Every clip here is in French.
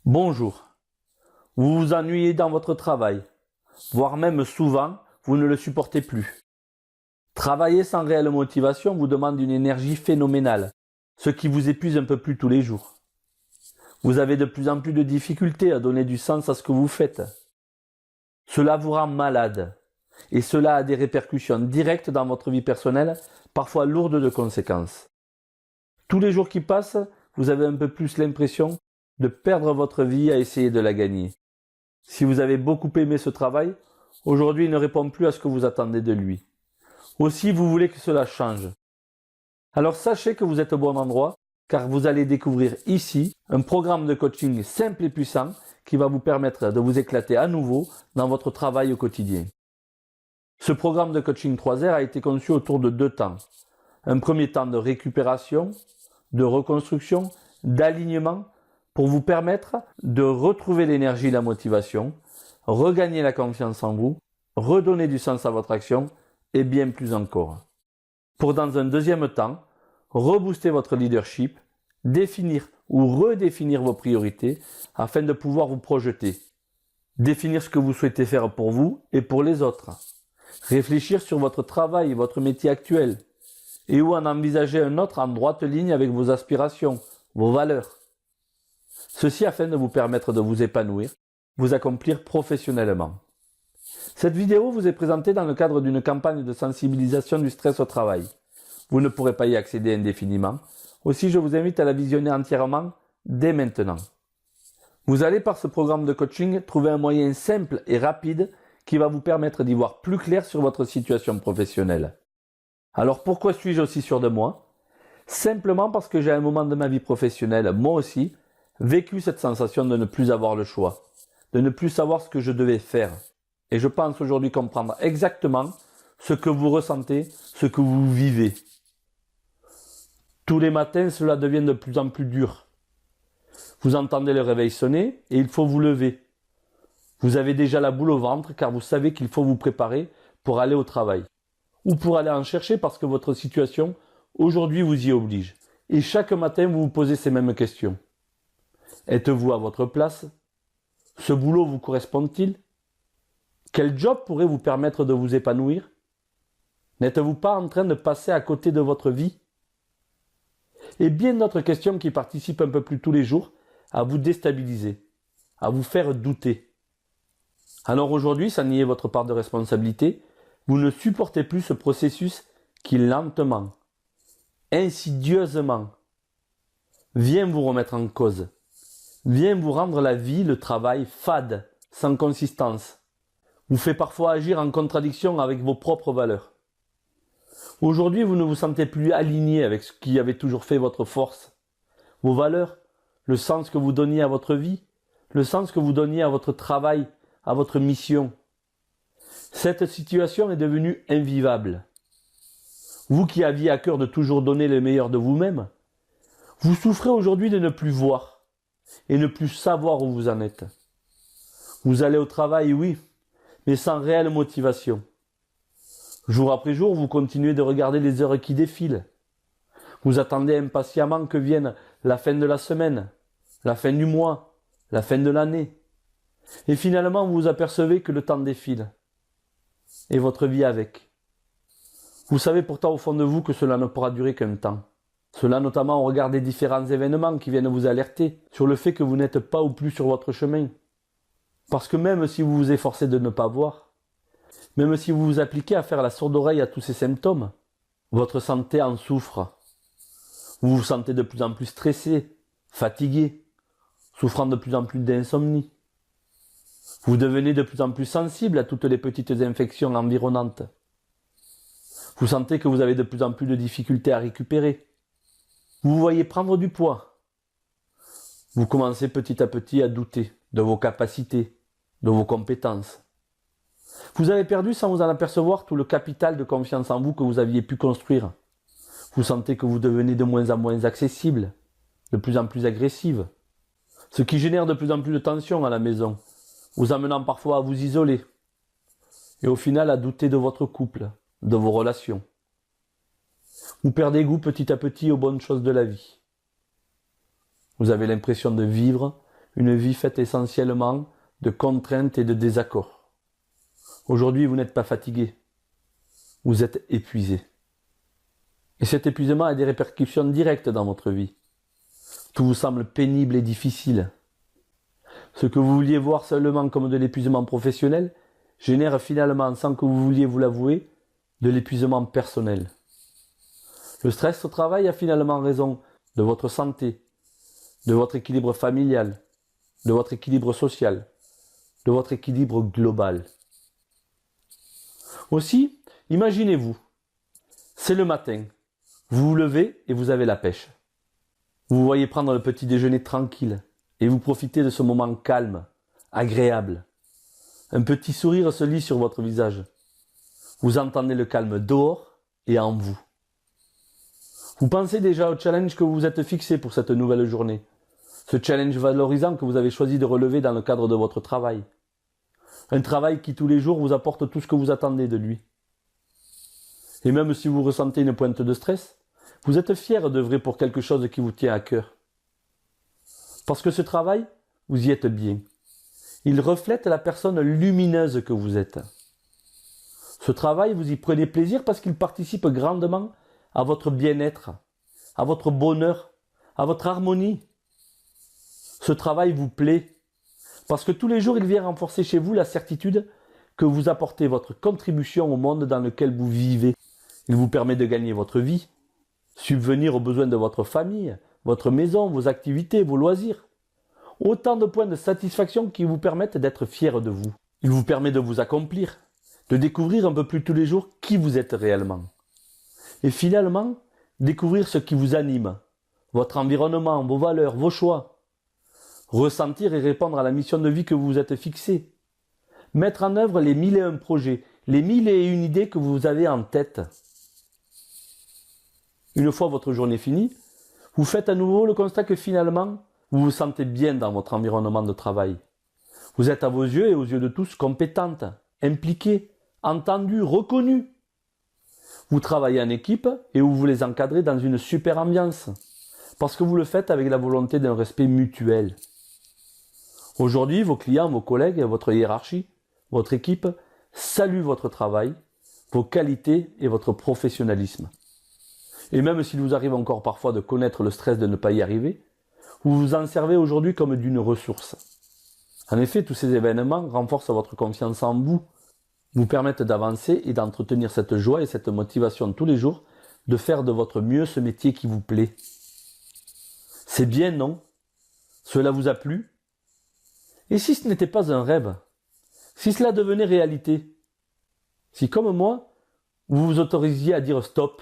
Bonjour. Vous vous ennuyez dans votre travail, voire même souvent, vous ne le supportez plus. Travailler sans réelle motivation vous demande une énergie phénoménale, ce qui vous épuise un peu plus tous les jours. Vous avez de plus en plus de difficultés à donner du sens à ce que vous faites. Cela vous rend malade, et cela a des répercussions directes dans votre vie personnelle, parfois lourdes de conséquences. Tous les jours qui passent, vous avez un peu plus l'impression de perdre votre vie à essayer de la gagner. Si vous avez beaucoup aimé ce travail, aujourd'hui il ne répond plus à ce que vous attendez de lui. Aussi vous voulez que cela change. Alors sachez que vous êtes au bon endroit, car vous allez découvrir ici un programme de coaching simple et puissant qui va vous permettre de vous éclater à nouveau dans votre travail au quotidien. Ce programme de coaching 3R a été conçu autour de 2 temps. Un premier temps de récupération, de reconstruction, d'alignement, pour vous permettre de retrouver l'énergie et la motivation, regagner la confiance en vous, redonner du sens à votre action et bien plus encore. Pour dans un deuxième temps, rebooster votre leadership, définir ou redéfinir vos priorités afin de pouvoir vous projeter. Définir ce que vous souhaitez faire pour vous et pour les autres. Réfléchir sur votre travail et votre métier actuel. Et ou en envisager un autre en droite ligne avec vos aspirations, vos valeurs. Ceci afin de vous permettre de vous épanouir, vous accomplir professionnellement. Cette vidéo vous est présentée dans le cadre d'une campagne de sensibilisation du stress au travail. Vous ne pourrez pas y accéder indéfiniment, aussi je vous invite à la visionner entièrement dès maintenant. Vous allez par ce programme de coaching trouver un moyen simple et rapide qui va vous permettre d'y voir plus clair sur votre situation professionnelle. Alors pourquoi suis-je aussi sûr de moi? Simplement parce que j'ai à un moment de ma vie professionnelle, moi aussi, vécu cette sensation de ne plus avoir le choix, de ne plus savoir ce que je devais faire. Et je pense aujourd'hui comprendre exactement ce que vous ressentez, ce que vous vivez. Tous les matins, cela devient de plus en plus dur. Vous entendez le réveil sonner et il faut vous lever. Vous avez déjà la boule au ventre car vous savez qu'il faut vous préparer pour aller au travail. Ou pour aller en chercher parce que votre situation aujourd'hui vous y oblige. Et chaque matin, vous vous posez ces mêmes questions. Êtes-vous à votre place? Ce boulot vous correspond-il? Quel job pourrait vous permettre de vous épanouir? N'êtes-vous pas en train de passer à côté de votre vie? Et bien d'autres questions qui participent un peu plus tous les jours à vous déstabiliser, à vous faire douter. Alors aujourd'hui, ça n'y est votre part de responsabilité, vous ne supportez plus ce processus qui lentement, insidieusement, vient vous remettre en cause, vient vous rendre la vie, le travail fade, sans consistance, vous fait parfois agir en contradiction avec vos propres valeurs. Aujourd'hui, vous ne vous sentez plus aligné avec ce qui avait toujours fait votre force, vos valeurs, le sens que vous donniez à votre vie, le sens que vous donniez à votre travail, à votre mission. Cette situation est devenue invivable. Vous qui aviez à cœur de toujours donner le meilleur de vous-même, vous souffrez aujourd'hui de ne plus voir et ne plus savoir où vous en êtes. Vous allez au travail, oui, mais sans réelle motivation. Jour après jour, vous continuez de regarder les heures qui défilent. Vous attendez impatiemment que vienne la fin de la semaine, la fin du mois, la fin de l'année. Et finalement, vous vous apercevez que le temps défile. Et votre vie avec. Vous savez pourtant au fond de vous que cela ne pourra durer qu'un temps. Cela notamment au regard des différents événements qui viennent vous alerter sur le fait que vous n'êtes pas ou plus sur votre chemin. Parce que même si vous vous efforcez de ne pas voir, même si vous vous appliquez à faire la sourde oreille à tous ces symptômes, votre santé en souffre. Vous vous sentez de plus en plus stressé, fatigué, souffrant de plus en plus d'insomnie. Vous devenez de plus en plus sensible à toutes les petites infections environnantes. Vous sentez que vous avez de plus en plus de difficultés à récupérer. Vous voyez prendre du poids. Vous commencez petit à petit à douter de vos capacités, de vos compétences. Vous avez perdu sans vous en apercevoir tout le capital de confiance en vous que vous aviez pu construire. Vous sentez que vous devenez de moins en moins accessible, de plus en plus agressive, ce qui génère de plus en plus de tensions à la maison, vous amenant parfois à vous isoler, et au final à douter de votre couple, de vos relations. Vous perdez goût petit à petit aux bonnes choses de la vie. Vous avez l'impression de vivre, une vie faite essentiellement de contraintes et de désaccords. Aujourd'hui, vous n'êtes pas fatigué, vous êtes épuisé. Et cet épuisement a des répercussions directes dans votre vie. Tout vous semble pénible et difficile. Ce que vous vouliez voir seulement comme de l'épuisement professionnel génère finalement, sans que vous vouliez vous l'avouer, de l'épuisement personnel. Le stress au travail a finalement raison de votre santé, de votre équilibre familial, de votre équilibre social, de votre équilibre global. Aussi, imaginez-vous, c'est le matin, vous vous levez et vous avez la pêche. Vous vous voyez prendre le petit déjeuner tranquille et vous profitez de ce moment calme, agréable. Un petit sourire se lit sur votre visage. Vous entendez le calme dehors et en vous. Vous pensez déjà au challenge que vous vous êtes fixé pour cette nouvelle journée. Ce challenge valorisant que vous avez choisi de relever dans le cadre de votre travail. Un travail qui tous les jours vous apporte tout ce que vous attendez de lui. Et même si vous ressentez une pointe de stress, vous êtes fier d'œuvrer pour quelque chose qui vous tient à cœur. Parce que ce travail, vous y êtes bien. Il reflète la personne lumineuse que vous êtes. Ce travail, vous y prenez plaisir parce qu'il participe grandement à votre bien-être, à votre bonheur, à votre harmonie. Ce travail vous plaît parce que tous les jours, il vient renforcer chez vous la certitude que vous apportez votre contribution au monde dans lequel vous vivez. Il vous permet de gagner votre vie, subvenir aux besoins de votre famille, votre maison, vos activités, vos loisirs. Autant de points de satisfaction qui vous permettent d'être fiers de vous. Il vous permet de vous accomplir, de découvrir un peu plus tous les jours qui vous êtes réellement. Et finalement, découvrir ce qui vous anime, votre environnement, vos valeurs, vos choix. Ressentir et répondre à la mission de vie que vous vous êtes fixée. Mettre en œuvre les 1001 projets, les 1001 idées que vous avez en tête. Une fois votre journée finie, vous faites à nouveau le constat que finalement, vous vous sentez bien dans votre environnement de travail. Vous êtes à vos yeux et aux yeux de tous compétente, impliquée, entendue, reconnue. Vous travaillez en équipe et vous les encadrez dans une super ambiance, parce que vous le faites avec la volonté d'un respect mutuel. Aujourd'hui, vos clients, vos collègues, votre hiérarchie, votre équipe saluent votre travail, vos qualités et votre professionnalisme. Et même s'il vous arrive encore parfois de connaître le stress de ne pas y arriver, vous vous en servez aujourd'hui comme d'une ressource. En effet, tous ces événements renforcent votre confiance en vous permettent d'avancer et d'entretenir cette joie et cette motivation tous les jours, de faire de votre mieux ce métier qui vous plaît. C'est bien, non? Cela vous a plu? Et si ce n'était pas un rêve? Si cela devenait réalité? Si, comme moi, vous vous autorisiez à dire stop?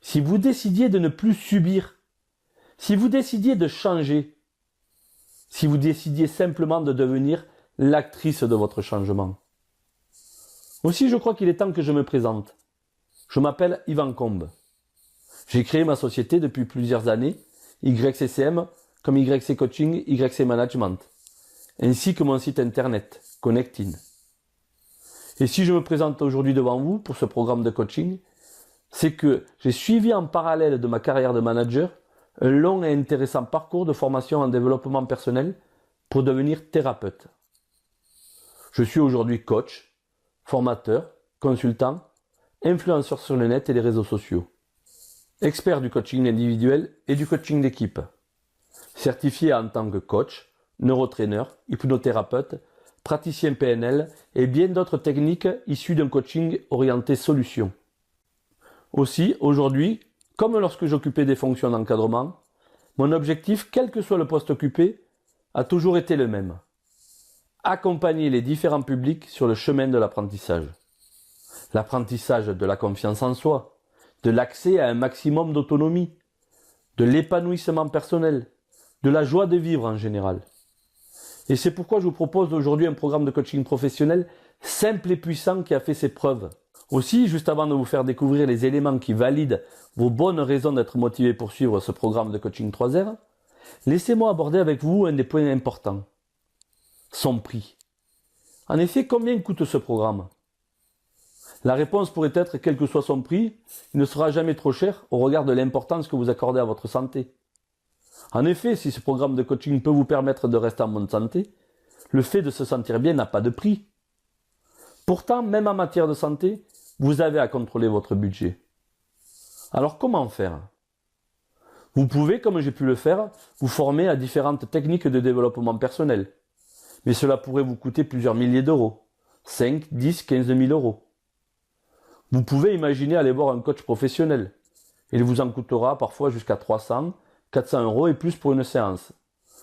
Si vous décidiez de ne plus subir? Si vous décidiez de changer? Si vous décidiez simplement de devenir l'actrice de votre changement? Aussi, je crois qu'il est temps que je me présente. Je m'appelle Yvan Combe. J'ai créé ma société depuis plusieurs années, YCCM, comme YC Coaching, YC Management, ainsi que mon site internet, Connectin. Et si je me présente aujourd'hui devant vous pour ce programme de coaching, c'est que j'ai suivi en parallèle de ma carrière de manager un long et intéressant parcours de formation en développement personnel pour devenir thérapeute. Je suis aujourd'hui coach, formateur, consultant, influenceur sur le net et les réseaux sociaux, expert du coaching individuel et du coaching d'équipe, certifié en tant que coach, neurotraîneur, hypnothérapeute, praticien PNL et bien d'autres techniques issues d'un coaching orienté solution. Aussi, aujourd'hui, comme lorsque j'occupais des fonctions d'encadrement, mon objectif, quel que soit le poste occupé, a toujours été le même. Accompagner les différents publics sur le chemin de l'apprentissage. L'apprentissage de la confiance en soi, de l'accès à un maximum d'autonomie, de l'épanouissement personnel, de la joie de vivre en général. Et c'est pourquoi je vous propose aujourd'hui un programme de coaching professionnel simple et puissant qui a fait ses preuves. Aussi, juste avant de vous faire découvrir les éléments qui valident vos bonnes raisons d'être motivé pour suivre ce programme de coaching 3R, laissez-moi aborder avec vous un des points importants. Son prix. En effet, combien coûte ce programme? La réponse pourrait être, quel que soit son prix, il ne sera jamais trop cher au regard de l'importance que vous accordez à votre santé. En effet, si ce programme de coaching peut vous permettre de rester en bonne santé, le fait de se sentir bien n'a pas de prix. Pourtant, même en matière de santé, vous avez à contrôler votre budget. Alors comment faire ? Vous pouvez, comme j'ai pu le faire, vous former à différentes techniques de développement personnel. Mais cela pourrait vous coûter plusieurs milliers d'euros. 5, 10, 15 000 euros. Vous pouvez imaginer aller voir un coach professionnel. Il vous en coûtera parfois jusqu'à 300, 400 euros et plus pour une séance.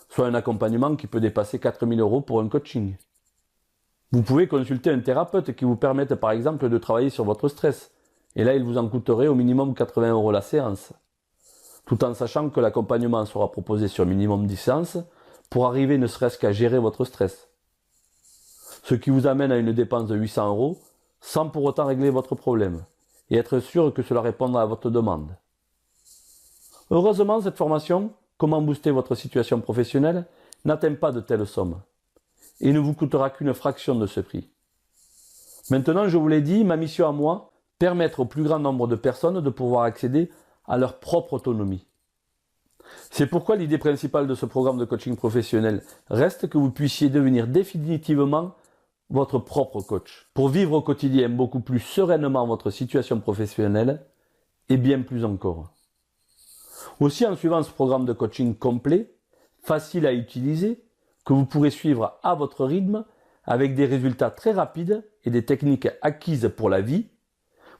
Soit un accompagnement qui peut dépasser 4 000 euros pour un coaching. Vous pouvez consulter un thérapeute qui vous permette par exemple de travailler sur votre stress. Et là, il vous en coûterait au minimum 80 euros la séance. Tout en sachant que l'accompagnement sera proposé sur minimum 10 séances pour arriver ne serait-ce qu'à gérer votre stress. Ce qui vous amène à une dépense de 800 euros sans pour autant régler votre problème et être sûr que cela répondra à votre demande. Heureusement, cette formation, comment booster votre situation professionnelle, n'atteint pas de telles sommes et ne vous coûtera qu'une fraction de ce prix. Maintenant, je vous l'ai dit, ma mission à moi, permettre au plus grand nombre de personnes de pouvoir accéder à leur propre autonomie. C'est pourquoi l'idée principale de ce programme de coaching professionnel reste que vous puissiez devenir définitivement votre propre coach, pour vivre au quotidien beaucoup plus sereinement votre situation professionnelle et bien plus encore. Aussi, en suivant ce programme de coaching complet, facile à utiliser, que vous pourrez suivre à votre rythme, avec des résultats très rapides et des techniques acquises pour la vie,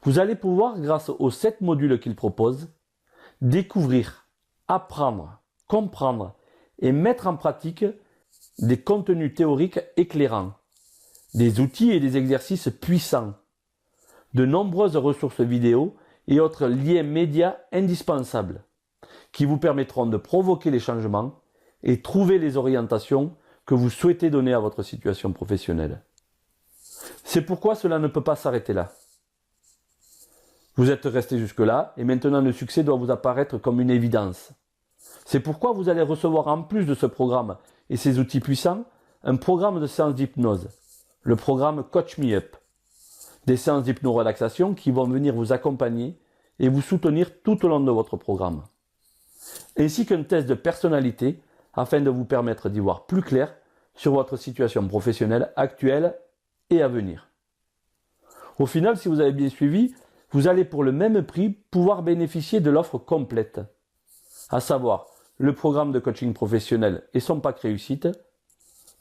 vous allez pouvoir, grâce aux 7 modules qu'il propose, découvrir, apprendre, comprendre et mettre en pratique des contenus théoriques éclairants, des outils et des exercices puissants, de nombreuses ressources vidéo et autres liens médias indispensables qui vous permettront de provoquer les changements et trouver les orientations que vous souhaitez donner à votre situation professionnelle. C'est pourquoi cela ne peut pas s'arrêter là. Vous êtes resté jusque-là et maintenant le succès doit vous apparaître comme une évidence. C'est pourquoi vous allez recevoir en plus de ce programme et ces outils puissants, un programme de séances d'hypnose, le programme Coach Me Up. Des séances d'hypno-relaxation qui vont venir vous accompagner et vous soutenir tout au long de votre programme. Ainsi qu'un test de personnalité afin de vous permettre d'y voir plus clair sur votre situation professionnelle actuelle et à venir. Au final, si vous avez bien suivi, vous allez pour le même prix pouvoir bénéficier de l'offre complète, à savoir le programme de coaching professionnel et son pack réussite,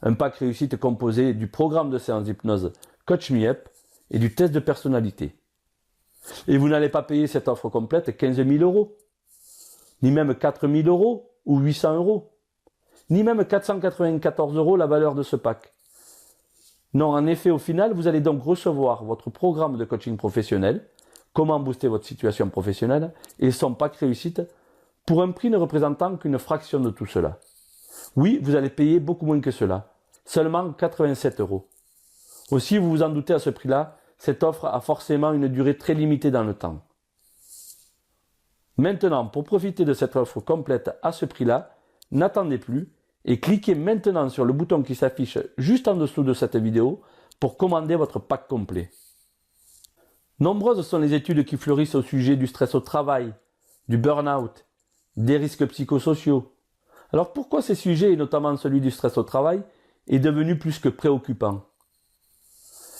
un pack réussite composé du programme de séance d'hypnose Coach Me Up et du test de personnalité. Et vous n'allez pas payer cette offre complète 15 000 euros, ni même 4 000 euros ou 800 euros, ni même 494 euros la valeur de ce pack. Non, en effet, au final, vous allez donc recevoir votre programme de coaching professionnel, comment booster votre situation professionnelle, et son pack réussite, pour un prix ne représentant qu'une fraction de tout cela. Oui, vous allez payer beaucoup moins que cela, seulement 87 euros. Aussi, vous vous en doutez à ce prix-là, cette offre a forcément une durée très limitée dans le temps. Maintenant, pour profiter de cette offre complète à ce prix-là, n'attendez plus et cliquez maintenant sur le bouton qui s'affiche juste en dessous de cette vidéo pour commander votre pack complet. Nombreuses sont les études qui fleurissent au sujet du stress au travail, du burn-out, des risques psychosociaux. Alors pourquoi ces sujets, et notamment celui du stress au travail, est devenu plus que préoccupant ?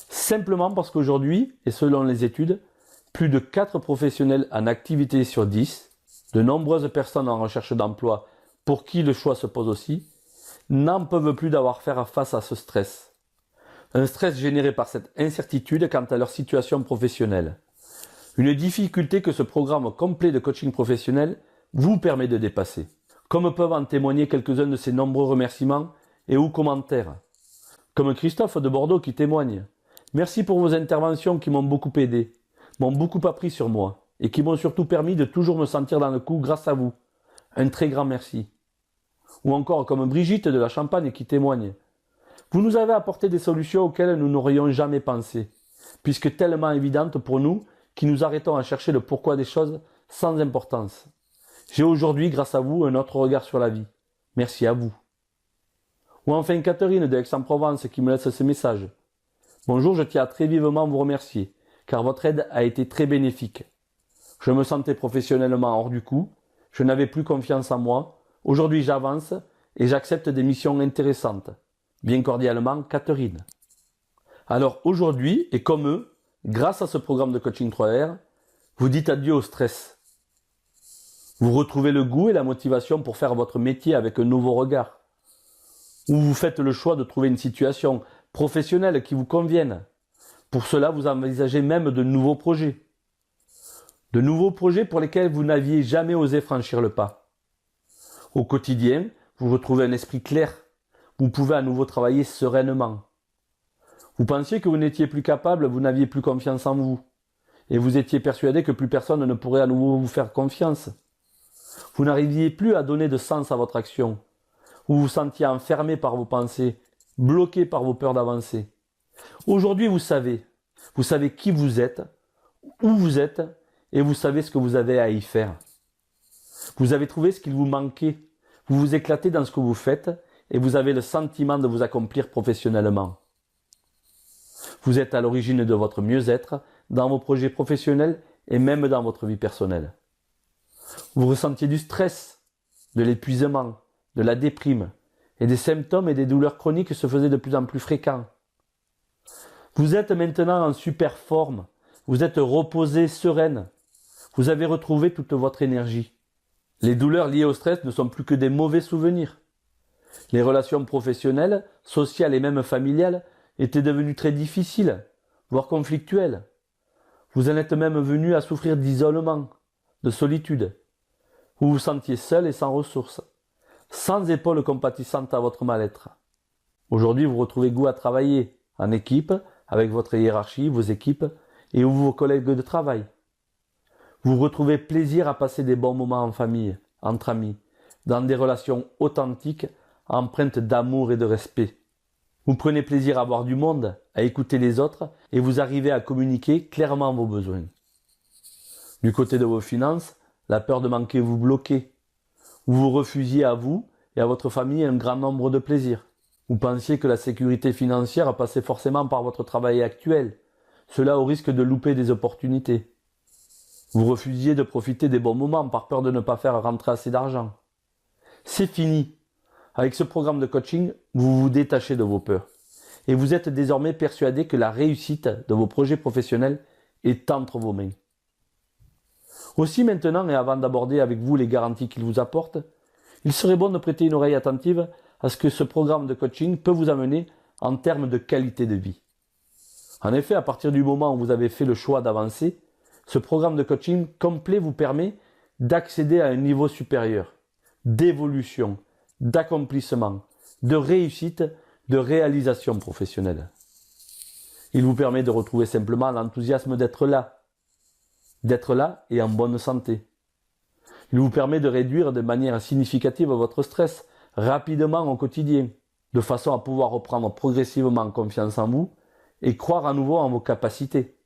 Simplement parce qu'aujourd'hui, et selon les études, plus de 4 professionnels en activité sur 10, de nombreuses personnes en recherche d'emploi pour qui le choix se pose aussi, n'en peuvent plus d'avoir faire face à ce stress. Un stress généré par cette incertitude quant à leur situation professionnelle. Une difficulté que ce programme complet de coaching professionnel vous permet de dépasser. Comme peuvent en témoigner quelques-uns de ces nombreux remerciements et ou commentaires. Comme Christophe de Bordeaux qui témoigne. Merci pour vos interventions qui m'ont beaucoup aidé, m'ont beaucoup appris sur moi et qui m'ont surtout permis de toujours me sentir dans le coup grâce à vous. Un très grand merci. Ou encore comme Brigitte de la Champagne qui témoigne. Vous nous avez apporté des solutions auxquelles nous n'aurions jamais pensé, puisque tellement évidentes pour nous qui nous arrêtons à chercher le pourquoi des choses sans importance. J'ai aujourd'hui, grâce à vous, un autre regard sur la vie. Merci à vous. Ou enfin Catherine de Aix-en-Provence qui me laisse ce message. Bonjour, je tiens à très vivement vous remercier, car votre aide a été très bénéfique. Je me sentais professionnellement hors du coup, je n'avais plus confiance en moi, Aujourd'hui j'avance et j'accepte des missions intéressantes. Bien cordialement, Catherine. Alors aujourd'hui, et comme eux, grâce à ce programme de coaching 3R, vous dites adieu au stress. Vous retrouvez le goût et la motivation pour faire votre métier avec un nouveau regard. Ou vous faites le choix de trouver une situation professionnelle qui vous convienne. Pour cela, vous envisagez même de nouveaux projets. De nouveaux projets pour lesquels vous n'aviez jamais osé franchir le pas. Au quotidien, vous retrouvez un esprit clair. Vous pouvez à nouveau travailler sereinement. Vous pensiez que vous n'étiez plus capable, vous n'aviez plus confiance en vous. Et vous étiez persuadé que plus personne ne pourrait à nouveau vous faire confiance. Vous n'arriviez plus à donner de sens à votre action. Vous vous sentiez enfermé par vos pensées, bloqué par vos peurs d'avancer. Aujourd'hui, vous savez qui vous êtes, où vous êtes, et vous savez ce que vous avez à y faire. Vous avez trouvé ce qu'il vous manquait. Vous vous éclatez dans ce que vous faites, et vous avez le sentiment de vous accomplir professionnellement. Vous êtes à l'origine de votre mieux-être, dans vos projets professionnels et même dans votre vie personnelle. Vous ressentiez du stress, de l'épuisement, de la déprime, et des symptômes et des douleurs chroniques se faisaient de plus en plus fréquents. Vous êtes maintenant en super forme, vous êtes reposé, sereine, vous avez retrouvé toute votre énergie. Les douleurs liées au stress ne sont plus que des mauvais souvenirs. Les relations professionnelles, sociales et même familiales étaient devenues très difficiles, voire conflictuelles. Vous en êtes même venu à souffrir d'isolement, de solitude. Vous vous sentiez seul et sans ressources, sans épaules compatissantes à votre mal-être. Aujourd'hui, vous retrouvez goût à travailler en équipe, avec votre hiérarchie, vos équipes et vos collègues de travail. Vous retrouvez plaisir à passer des bons moments en famille, entre amis, dans des relations authentiques, empreintes d'amour et de respect. Vous prenez plaisir à voir du monde, à écouter les autres et vous arrivez à communiquer clairement vos besoins. Du côté de vos finances, la peur de manquer vous bloquait. Vous refusiez à vous et à votre famille un grand nombre de plaisirs. Vous pensiez que la sécurité financière passait forcément par votre travail actuel, cela au risque de louper des opportunités. Vous refusiez de profiter des bons moments par peur de ne pas faire rentrer assez d'argent. C'est fini. Avec ce programme de coaching, vous vous détachez de vos peurs. Et vous êtes désormais persuadé que la réussite de vos projets professionnels est entre vos mains. Aussi maintenant, et avant d'aborder avec vous les garanties qu'il vous apporte, il serait bon de prêter une oreille attentive à ce que ce programme de coaching peut vous amener en termes de qualité de vie. En effet, à partir du moment où vous avez fait le choix d'avancer, ce programme de coaching complet vous permet d'accéder à un niveau supérieur, d'évolution, d'accomplissement, de réussite, de réalisation professionnelle. Il vous permet de retrouver simplement l'enthousiasme d'être là et en bonne santé. Il vous permet de réduire de manière significative votre stress rapidement au quotidien, de façon à pouvoir reprendre progressivement confiance en vous et croire à nouveau en vos capacités.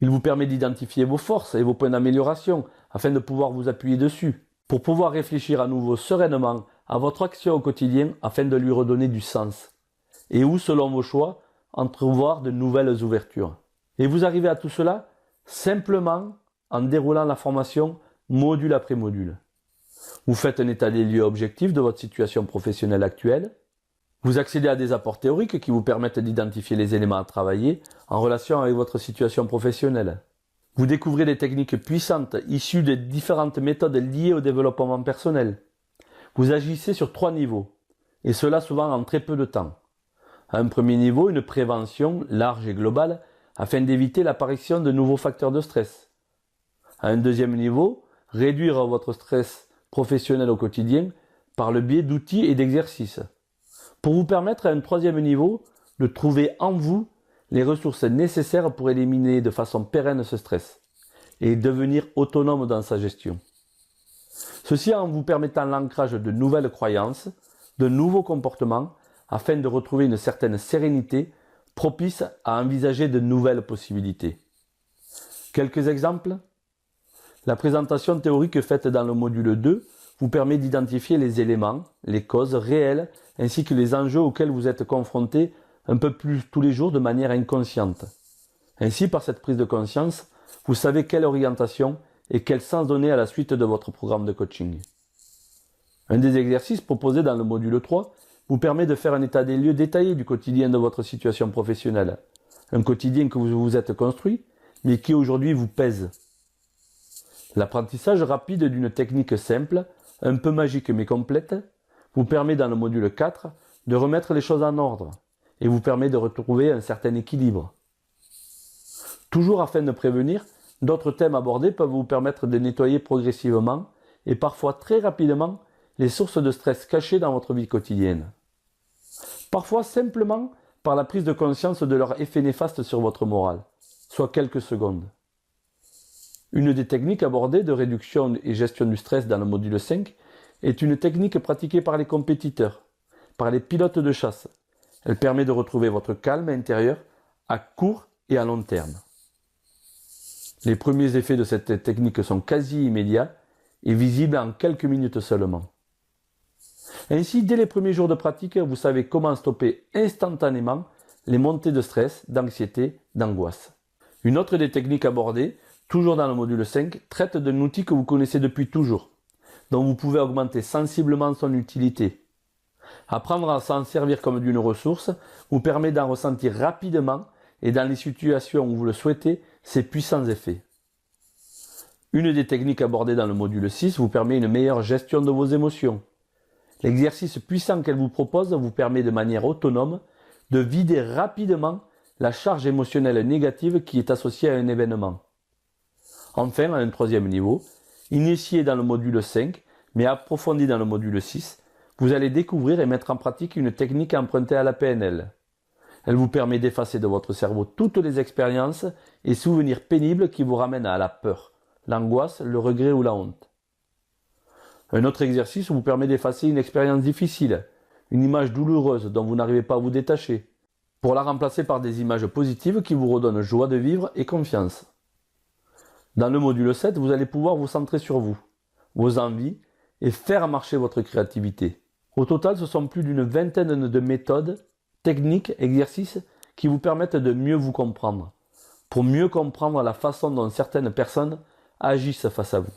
Il vous permet d'identifier vos forces et vos points d'amélioration afin de pouvoir vous appuyer dessus, pour pouvoir réfléchir à nouveau sereinement à votre action au quotidien afin de lui redonner du sens. Et où, selon vos choix, entrevoir de nouvelles ouvertures. Et vous arrivez à tout cela simplement en déroulant la formation module après module. Vous faites un état des lieux objectif de votre situation professionnelle actuelle. Vous accédez à des apports théoriques qui vous permettent d'identifier les éléments à travailler en relation avec votre situation professionnelle. Vous découvrez des techniques puissantes issues des différentes méthodes liées au développement personnel. Vous agissez sur 3 niveaux, et cela souvent en très peu de temps. À un premier niveau, une prévention large et globale afin d'éviter l'apparition de nouveaux facteurs de stress. À un deuxième niveau, réduire votre stress professionnel au quotidien par le biais d'outils et d'exercices. Pour vous permettre à un troisième niveau de trouver en vous les ressources nécessaires pour éliminer de façon pérenne ce stress et devenir autonome dans sa gestion. Ceci en vous permettant l'ancrage de nouvelles croyances, de nouveaux comportements afin de retrouver une certaine sérénité propice à envisager de nouvelles possibilités. Quelques exemples ? La présentation théorique faite dans le module 2 vous permet d'identifier les éléments, les causes réelles ainsi que les enjeux auxquels vous êtes confrontés un peu plus tous les jours de manière inconsciente. Ainsi, par cette prise de conscience, vous savez quelle orientation et quel sens donner à la suite de votre programme de coaching. Un des exercices proposés dans le module 3 vous permet de faire un état des lieux détaillé du quotidien de votre situation professionnelle. Un quotidien que vous vous êtes construit, mais qui aujourd'hui vous pèse. L'apprentissage rapide d'une technique simple, un peu magique mais complète, vous permet dans le module 4 de remettre les choses en ordre et vous permet de retrouver un certain équilibre. Toujours afin de prévenir, d'autres thèmes abordés peuvent vous permettre de nettoyer progressivement et parfois très rapidement les sources de stress cachées dans votre vie quotidienne. Parfois simplement par la prise de conscience de leur effet néfaste sur votre morale, soit quelques secondes. Une des techniques abordées de réduction et gestion du stress dans le module 5 est une technique pratiquée par les compétiteurs, par les pilotes de chasse. Elle permet de retrouver votre calme intérieur à court et à long terme. Les premiers effets de cette technique sont quasi immédiats et visibles en quelques minutes seulement. Ainsi, dès les premiers jours de pratique, vous savez comment stopper instantanément les montées de stress, d'anxiété, d'angoisse. Une autre des techniques abordées, toujours dans le module 5, traite d'un outil que vous connaissez depuis toujours, dont vous pouvez augmenter sensiblement son utilité. Apprendre à s'en servir comme d'une ressource vous permet d'en ressentir rapidement et dans les situations où vous le souhaitez, ses puissants effets. Une des techniques abordées dans le module 6 vous permet une meilleure gestion de vos émotions. L'exercice puissant qu'elle vous propose vous permet de manière autonome de vider rapidement la charge émotionnelle négative qui est associée à un événement. Enfin, à un troisième niveau, initié dans le module 5, mais approfondi dans le module 6, vous allez découvrir et mettre en pratique une technique empruntée à la PNL. Elle vous permet d'effacer de votre cerveau toutes les expériences et souvenirs pénibles qui vous ramènent à la peur, l'angoisse, le regret ou la honte. Un autre exercice vous permet d'effacer une expérience difficile, une image douloureuse dont vous n'arrivez pas à vous détacher, pour la remplacer par des images positives qui vous redonnent joie de vivre et confiance. Dans le module 7, vous allez pouvoir vous centrer sur vous, vos envies et faire marcher votre créativité. Au total, ce sont plus d'une vingtaine de méthodes, techniques, exercices qui vous permettent de mieux vous comprendre, pour mieux comprendre la façon dont certaines personnes agissent face à vous.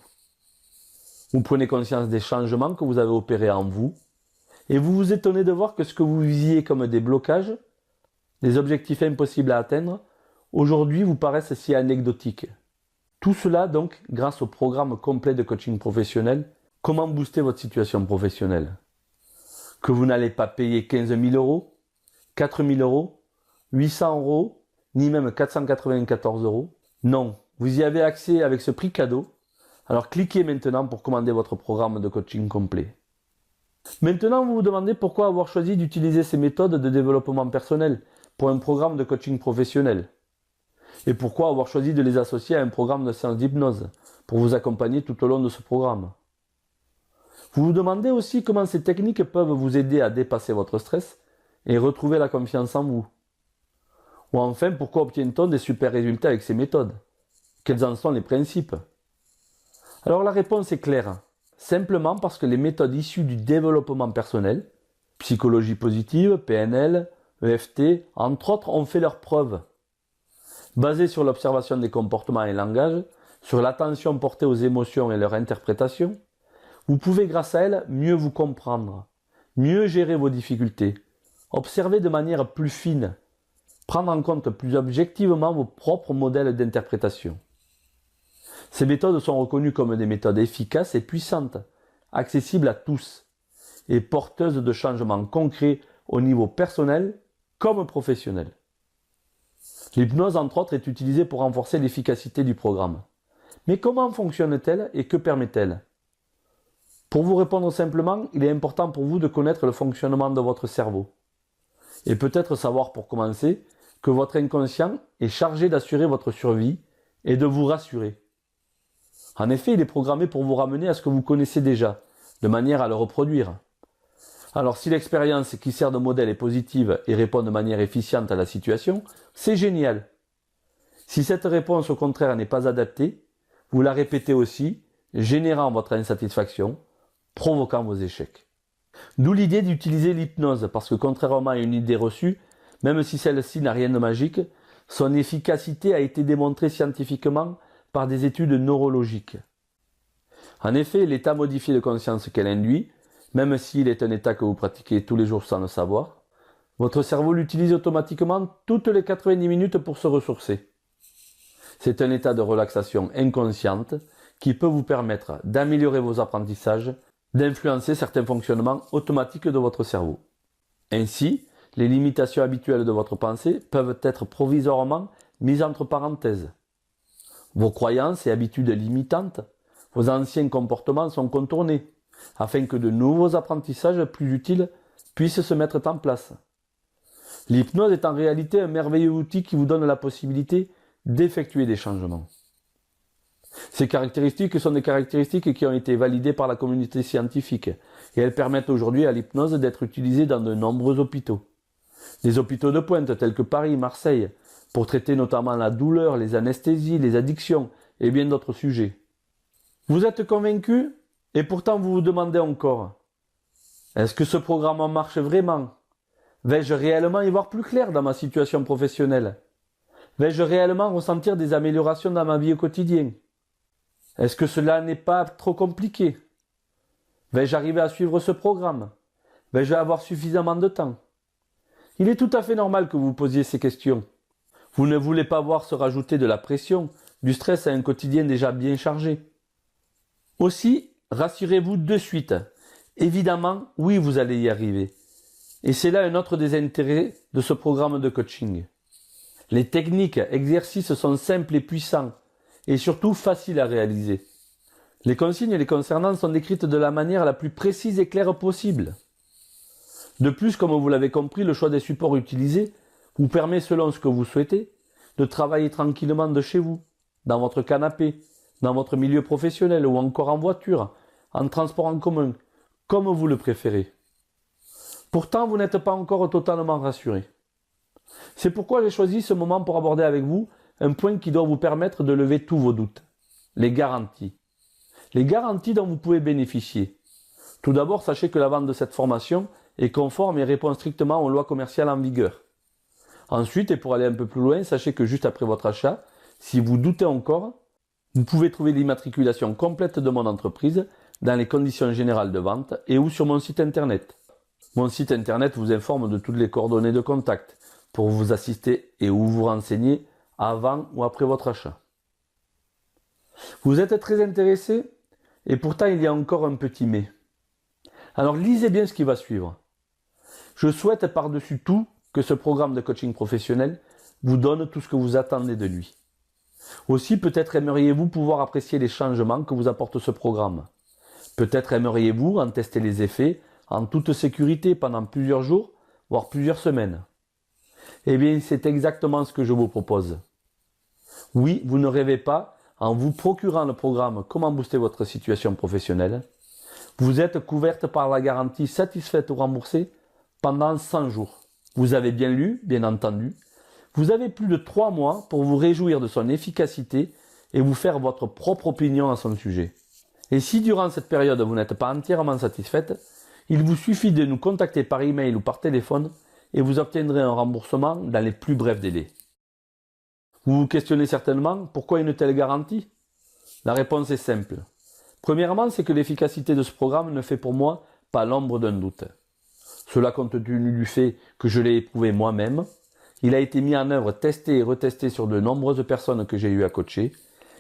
Vous prenez conscience des changements que vous avez opérés en vous et vous vous étonnez de voir que ce que vous visiez comme des blocages, des objectifs impossibles à atteindre, aujourd'hui vous paraissent si anecdotiques. Tout cela donc grâce au programme complet de coaching professionnel. Comment booster votre situation professionnelle? Que vous n'allez pas payer 15 000 euros, 4 000 euros, 800 euros, ni même 494 euros. Non, vous y avez accès avec ce prix cadeau. Alors cliquez maintenant pour commander votre programme de coaching complet. Maintenant, vous vous demandez pourquoi avoir choisi d'utiliser ces méthodes de développement personnel pour un programme de coaching professionnel. Et pourquoi avoir choisi de les associer à un programme de séance d'hypnose pour vous accompagner tout au long de ce programme. Vous vous demandez aussi comment ces techniques peuvent vous aider à dépasser votre stress et retrouver la confiance en vous. Ou enfin, pourquoi obtient-on des super résultats avec ces méthodes? Quels en sont les principes? Alors la réponse est claire. Simplement parce que les méthodes issues du développement personnel, psychologie positive, PNL, EFT, entre autres, ont fait leurs preuves. Basées sur l'observation des comportements et langages, sur l'attention portée aux émotions et leur interprétation, vous pouvez grâce à elles mieux vous comprendre, mieux gérer vos difficultés, observer de manière plus fine, prendre en compte plus objectivement vos propres modèles d'interprétation. Ces méthodes sont reconnues comme des méthodes efficaces et puissantes, accessibles à tous, et porteuses de changements concrets au niveau personnel comme professionnel. L'hypnose, entre autres, est utilisée pour renforcer l'efficacité du programme. Mais comment fonctionne-t-elle et que permet-elle? Pour vous répondre simplement, il est important pour vous de connaître le fonctionnement de votre cerveau. Et peut-être savoir pour commencer que votre inconscient est chargé d'assurer votre survie et de vous rassurer. En effet, il est programmé pour vous ramener à ce que vous connaissez déjà, de manière à le reproduire. Alors si l'expérience qui sert de modèle est positive et répond de manière efficiente à la situation, c'est génial. Si cette réponse au contraire n'est pas adaptée, vous la répétez aussi, générant votre insatisfaction, provoquant vos échecs. D'où l'idée d'utiliser l'hypnose, parce que contrairement à une idée reçue, même si celle-ci n'a rien de magique, son efficacité a été démontrée scientifiquement par des études neurologiques. En effet, l'état modifié de conscience qu'elle induit Même s'il est un état que vous pratiquez tous les jours sans le savoir, votre cerveau l'utilise automatiquement toutes les 90 minutes pour se ressourcer. C'est un état de relaxation inconsciente qui peut vous permettre d'améliorer vos apprentissages, d'influencer certains fonctionnements automatiques de votre cerveau. Ainsi, les limitations habituelles de votre pensée peuvent être provisoirement mises entre parenthèses. Vos croyances et habitudes limitantes, vos anciens comportements sont contournés, afin que de nouveaux apprentissages plus utiles puissent se mettre en place. L'hypnose est en réalité un merveilleux outil qui vous donne la possibilité d'effectuer des changements. Ces caractéristiques sont des caractéristiques qui ont été validées par la communauté scientifique et elles permettent aujourd'hui à l'hypnose d'être utilisée dans de nombreux hôpitaux. Des hôpitaux de pointe tels que Paris, Marseille, pour traiter notamment la douleur, les anesthésies, les addictions et bien d'autres sujets. Vous êtes convaincu et pourtant vous vous demandez encore, est-ce que ce programme marche vraiment? Vais-je réellement y voir plus clair dans ma situation professionnelle? Vais-je réellement ressentir des améliorations dans ma vie au quotidien? Est-ce que cela n'est pas trop compliqué? Vais-je arriver à suivre ce programme? Vais-je avoir suffisamment de temps? Il est tout à fait normal que vous posiez ces questions. Vous ne voulez pas voir se rajouter de la pression, du stress à un quotidien déjà bien chargé. Aussi, rassurez-vous de suite. Évidemment, oui, vous allez y arriver. Et c'est là un autre des intérêts de ce programme de coaching. Les techniques, exercices sont simples et puissants, et surtout faciles à réaliser. Les consignes les concernant sont décrites de la manière la plus précise et claire possible. De plus, comme vous l'avez compris, le choix des supports utilisés vous permet, selon ce que vous souhaitez, de travailler tranquillement de chez vous, dans votre canapé, dans votre milieu professionnel ou encore en voiture, en transport en commun, comme vous le préférez. Pourtant, vous n'êtes pas encore totalement rassuré. C'est pourquoi j'ai choisi ce moment pour aborder avec vous un point qui doit vous permettre de lever tous vos doutes. Les garanties. Les garanties dont vous pouvez bénéficier. Tout d'abord, sachez que la vente de cette formation est conforme et répond strictement aux lois commerciales en vigueur. Ensuite, et pour aller un peu plus loin, sachez que juste après votre achat, si vous doutez encore, vous pouvez trouver l'immatriculation complète de mon entreprise dans les conditions générales de vente et ou sur mon site internet. Mon site internet vous informe de toutes les coordonnées de contact pour vous assister et ou vous renseigner avant ou après votre achat. Vous êtes très intéressé et pourtant il y a encore un petit mais. Alors lisez bien ce qui va suivre. Je souhaite par-dessus tout que ce programme de coaching professionnel vous donne tout ce que vous attendez de lui. Aussi, peut-être aimeriez-vous pouvoir apprécier les changements que vous apporte ce programme. Peut-être aimeriez-vous en tester les effets en toute sécurité pendant plusieurs jours, voire plusieurs semaines. Eh bien, c'est exactement ce que je vous propose. Oui, vous ne rêvez pas, en vous procurant le programme Comment booster votre situation professionnelle, vous êtes couverte par la garantie satisfaite ou remboursée pendant 100 jours. Vous avez bien lu, bien entendu. Vous avez plus de 3 mois pour vous réjouir de son efficacité et vous faire votre propre opinion à son sujet. Et si durant cette période vous n'êtes pas entièrement satisfaite, il vous suffit de nous contacter par email ou par téléphone et vous obtiendrez un remboursement dans les plus brefs délais. Vous vous questionnez certainement pourquoi une telle garantie? La réponse est simple. Premièrement, c'est que l'efficacité de ce programme ne fait pour moi pas l'ombre d'un doute. Cela compte tenu du fait que je l'ai éprouvé moi-même. Il a été mis en œuvre, testé et retesté sur de nombreuses personnes que j'ai eu à coacher.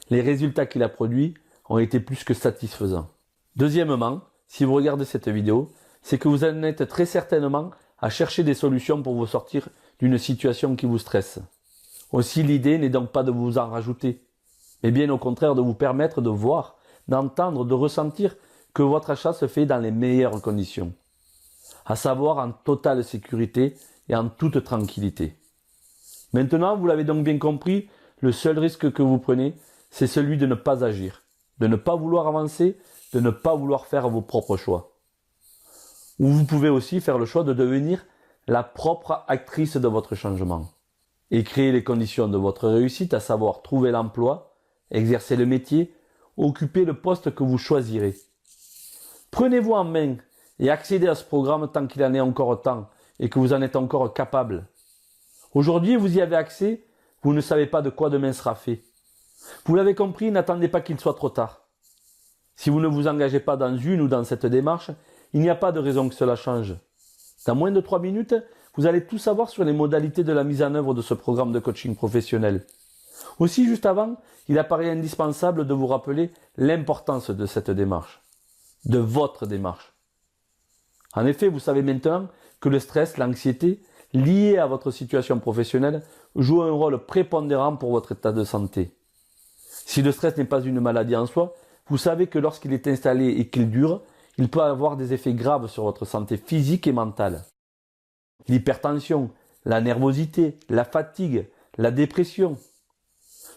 Les résultats qu'il a produits ont été plus que satisfaisants. Deuxièmement, si vous regardez cette vidéo, c'est que vous en êtes très certainement à chercher des solutions pour vous sortir d'une situation qui vous stresse. Aussi, l'idée n'est donc pas de vous en rajouter, mais bien au contraire de vous permettre de voir, d'entendre, de ressentir que votre achat se fait dans les meilleures conditions, à savoir en totale sécurité et en toute tranquillité. Maintenant, vous l'avez donc bien compris, le seul risque que vous prenez, c'est celui de ne pas agir, de ne pas vouloir avancer, de ne pas vouloir faire vos propres choix. Ou vous pouvez aussi faire le choix de devenir la propre actrice de votre changement et créer les conditions de votre réussite, à savoir trouver l'emploi, exercer le métier, occuper le poste que vous choisirez. Prenez-vous en main et accédez à ce programme tant qu'il en est encore temps et que vous en êtes encore capable. Aujourd'hui, vous y avez accès, vous ne savez pas de quoi demain sera fait. Vous l'avez compris, n'attendez pas qu'il soit trop tard. Si vous ne vous engagez pas dans une ou dans cette démarche, Il n'y a pas de raison que cela change. Dans moins de 3 minutes, vous allez tout savoir sur les modalités de la mise en œuvre de ce programme de coaching professionnel. Aussi, juste avant, il apparaît indispensable de vous rappeler l'importance de cette démarche, de votre démarche. En effet, vous savez maintenant que le stress, l'anxiété, liés à votre situation professionnelle, jouent un rôle prépondérant pour votre état de santé. Si le stress n'est pas une maladie en soi, vous savez que lorsqu'il est installé et qu'il dure, il peut avoir des effets graves sur votre santé physique et mentale. L'hypertension, la nervosité, la fatigue, la dépression,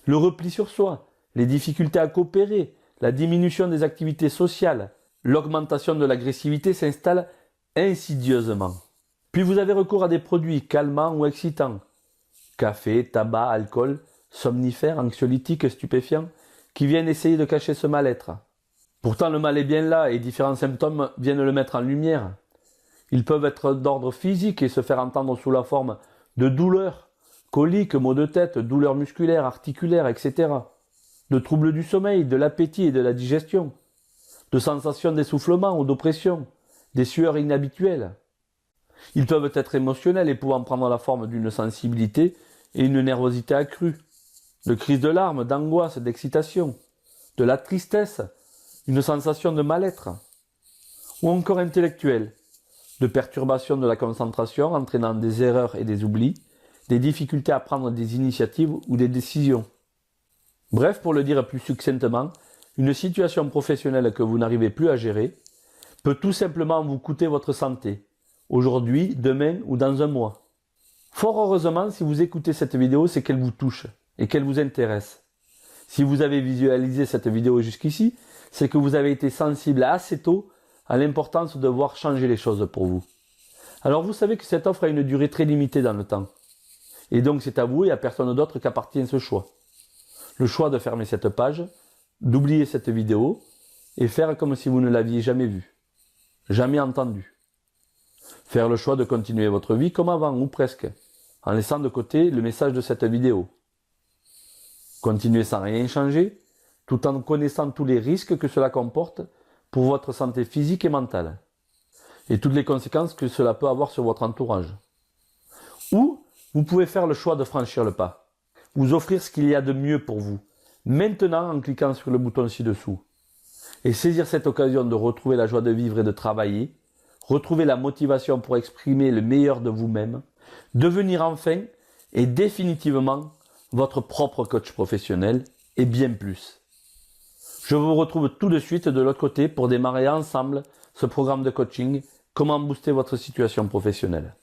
le repli sur soi, les difficultés à coopérer, la diminution des activités sociales, l'augmentation de l'agressivité s'installe insidieusement. Puis vous avez recours à des produits calmants ou excitants, café, tabac, alcool, somnifères, anxiolytiques, stupéfiants, qui viennent essayer de cacher ce mal-être. Pourtant le mal est bien là et différents symptômes viennent le mettre en lumière. Ils peuvent être d'ordre physique et se faire entendre sous la forme de douleurs, coliques, maux de tête, douleurs musculaires, articulaires, etc. De troubles du sommeil, de l'appétit et de la digestion, de sensations d'essoufflement ou d'oppression, des sueurs inhabituelles. Ils peuvent être émotionnels et pouvant prendre la forme d'une sensibilité et une nervosité accrue, de crises de larmes, d'angoisse, d'excitation, de la tristesse, une sensation de mal-être, ou encore intellectuels, de perturbations de la concentration entraînant des erreurs et des oublis, des difficultés à prendre des initiatives ou des décisions. Bref, pour le dire plus succinctement, une situation professionnelle que vous n'arrivez plus à gérer peut tout simplement vous coûter votre santé, aujourd'hui, demain ou dans un mois. Fort heureusement, si vous écoutez cette vidéo, c'est qu'elle vous touche et qu'elle vous intéresse. Si vous avez visualisé cette vidéo jusqu'ici, c'est que vous avez été sensible assez tôt à l'importance de voir changer les choses pour vous. Alors vous savez que cette offre a une durée très limitée dans le temps. Et donc c'est à vous et à personne d'autre qu'appartient ce choix. Le choix de fermer cette page, d'oublier cette vidéo et faire comme si vous ne l'aviez jamais vue, jamais entendue. Faire le choix de continuer votre vie comme avant ou presque, en laissant de côté le message de cette vidéo. Continuer sans rien changer, tout en connaissant tous les risques que cela comporte pour votre santé physique et mentale, et toutes les conséquences que cela peut avoir sur votre entourage. Ou vous pouvez faire le choix de franchir le pas, vous offrir ce qu'il y a de mieux pour vous, maintenant en cliquant sur le bouton ci-dessous, et saisir cette occasion de retrouver la joie de vivre et de travailler, retrouver la motivation pour exprimer le meilleur de vous-même, devenir enfin et définitivement votre propre coach professionnel et bien plus. Je vous retrouve tout de suite de l'autre côté pour démarrer ensemble ce programme de coaching « Comment booster votre situation professionnelle ».